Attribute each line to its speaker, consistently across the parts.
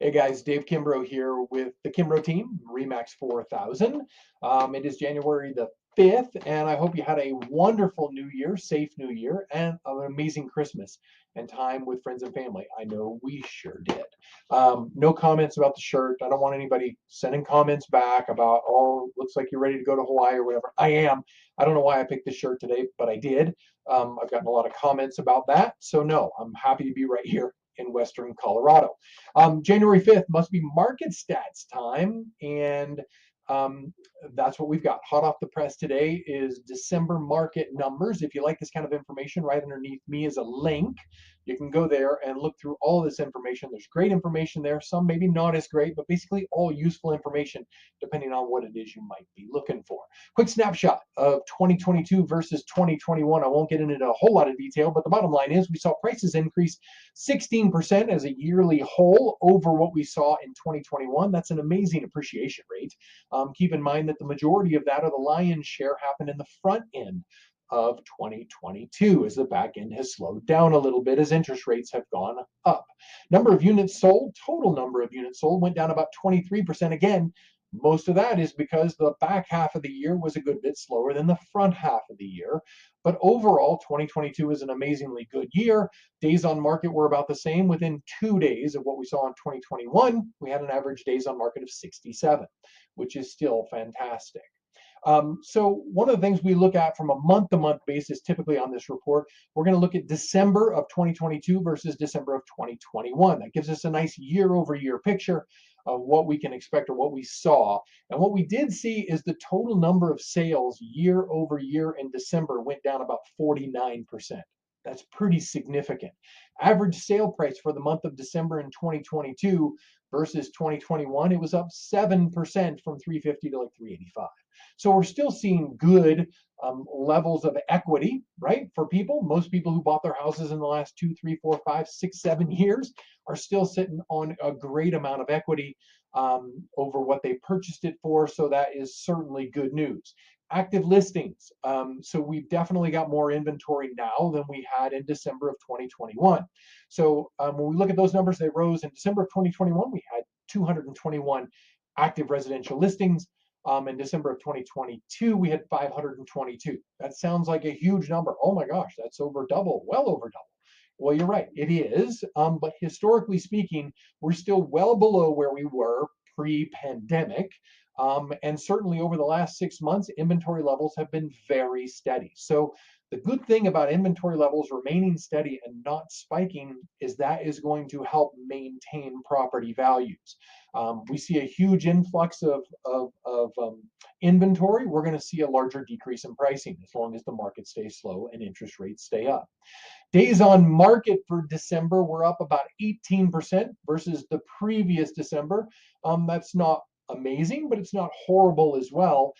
Speaker 1: Hey guys, Dave Kimbrough here with the Kimbrough team, Remax 4000. It is January the 5th, and I hope you had a wonderful New Year, safe New Year, and an amazing Christmas and time with friends and family. I know we sure did. No comments about the shirt. I don't want anybody sending comments back about, oh, looks like you're ready to go to Hawaii or whatever. I am. I don't know why I picked this shirt today, but I did. I've gotten a lot of comments about that. So, no, I'm happy to be right here in Western Colorado. January 5th must be market stats time, and um, that's what we've got. Hot off the press today is December market numbers. If you like this kind of information, right underneath me is a link. You can go there and look through all this information. There's great information there, some maybe not as great, but basically all useful information depending on what it is you might be looking for. Quick snapshot of 2022 versus 2021. I won't get into a whole lot of detail, but the bottom line is we saw prices increase 16% as a yearly whole over what we saw in 2021. That's an amazing appreciation rate. Keep in mind that the majority of that, or the lion's share, happened in the front end of 2022 as the back end has slowed down a little bit as interest rates have gone up. Number of units sold, total number of units sold went down about 23%. Again, most of that is because the back half of the year was a good bit slower than the front half of the year. But overall, 2022 is an amazingly good year. Days on market were about the same. Within 2 days of what we saw in 2021, we had an average days on market of 67, which is still fantastic. So one of the things we look at from a month-to-month basis, typically on this report, we're going to look at December of 2022 versus December of 2021. That gives us a nice year-over-year picture of what we can expect or what we saw. And what we did see is the total number of sales year over year in December went down about 49%. That's pretty significant. Average sale price for the month of December in 2022 versus 2021, it was up 7% from 350 to like 385. So we're still seeing good levels of equity, right? For people, most people who bought their houses in the last 2, 3, 4, 5, 6, 7 years are still sitting on a great amount of equity over what they purchased it for. So that is certainly good news. Active listings. So we've definitely got more inventory now than we had in December of 2021. So when we look at those numbers, they rose in December of 2021. We had 221 active residential listings. In December of 2022, we had 522. That sounds like a huge number. Oh my gosh, that's over double, well over double. Well, you're right, it is. But historically speaking, we're still well below where we were pre-pandemic. And certainly over the last 6 months, inventory levels have been very steady. So the good thing about inventory levels remaining steady and not spiking is that is going to help maintain property values. We see a huge influx of inventory. We're going to see a larger decrease in pricing as long as the market stays slow and interest rates stay up. Days on market for December were up about 18% versus the previous December. That's not amazing, but it's not horrible as well,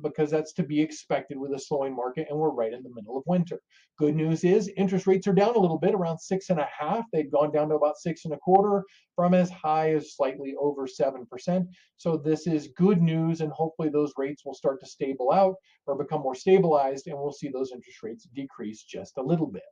Speaker 1: because that's to be expected with a slowing market, and we're right in the middle of winter. Good news is interest rates are down a little bit, around 6.5. They've gone down to about 6.25 from as high as slightly over 7%. So this is good news, and hopefully those rates will start to stable out or become more stabilized, and we'll see those interest rates decrease just a little bit.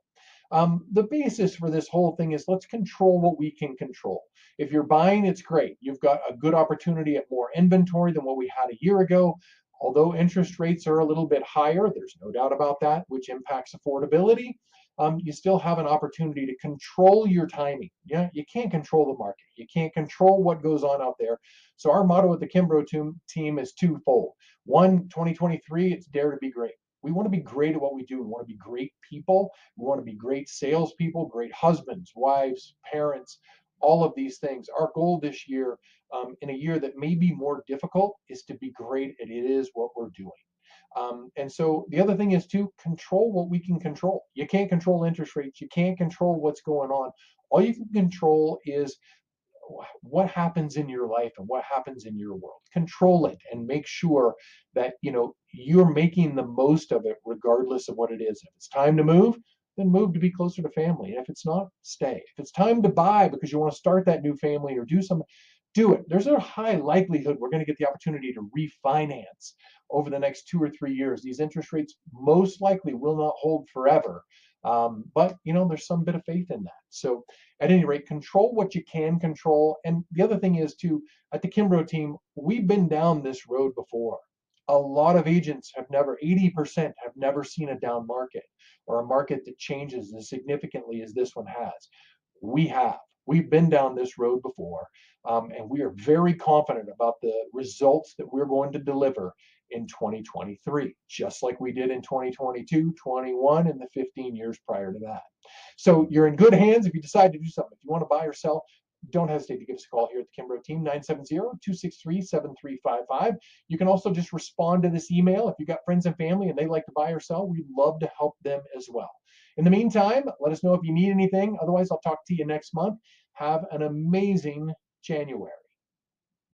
Speaker 1: The basis for this whole thing is let's control what we can control. If you're buying, it's great. You've got a good opportunity at more inventory than what we had a year ago. Although interest rates are a little bit higher, there's no doubt about that, which impacts affordability. You still have an opportunity to control your timing. Yeah, you can't control the market. You can't control what goes on out there. So our motto at the Kimbrough team is twofold. One, 2023, it's dare to be great. We want to be great at what we do. We want to be great people. We want to be great salespeople, great husbands, wives, parents, all of these things. Our goal this year, in a year that may be more difficult, is to be great at it is what we're doing. And so the other thing is to control what we can control. You can't control interest rates. You can't control what's going on. All you can control is what happens in your life and what happens in your world. Control it and make sure that you're making the most of it regardless of what it is. If it's time to move, then move to be closer to family. And if it's not, stay. If it's time to buy because you want to start that new family or do something, do it. There's a high likelihood we're going to get the opportunity to refinance over the next 2 or 3 years. These interest rates most likely will not hold forever. But there's some bit of faith in that. So at any rate, control what you can control. And the other thing is too, at the Kimbrough team, we've been down this road before. A lot of agents have never, 80% have never seen a down market or a market that changes as significantly as this one has. We have. We've been down this road before, and we are very confident about the results that we're going to deliver in 2023, just like we did in 2022, 21, and the 15 years prior to that. So you're in good hands if you decide to do something. If you want to buy or sell, don't hesitate to give us a call here at the Kimbrough team, 970-263-7355. You can also just respond to this email. If you've got friends and family and they like to buy or sell, we'd love to help them as well. In the meantime, let us know if you need anything. Otherwise, I'll talk to you next month. Have an amazing January.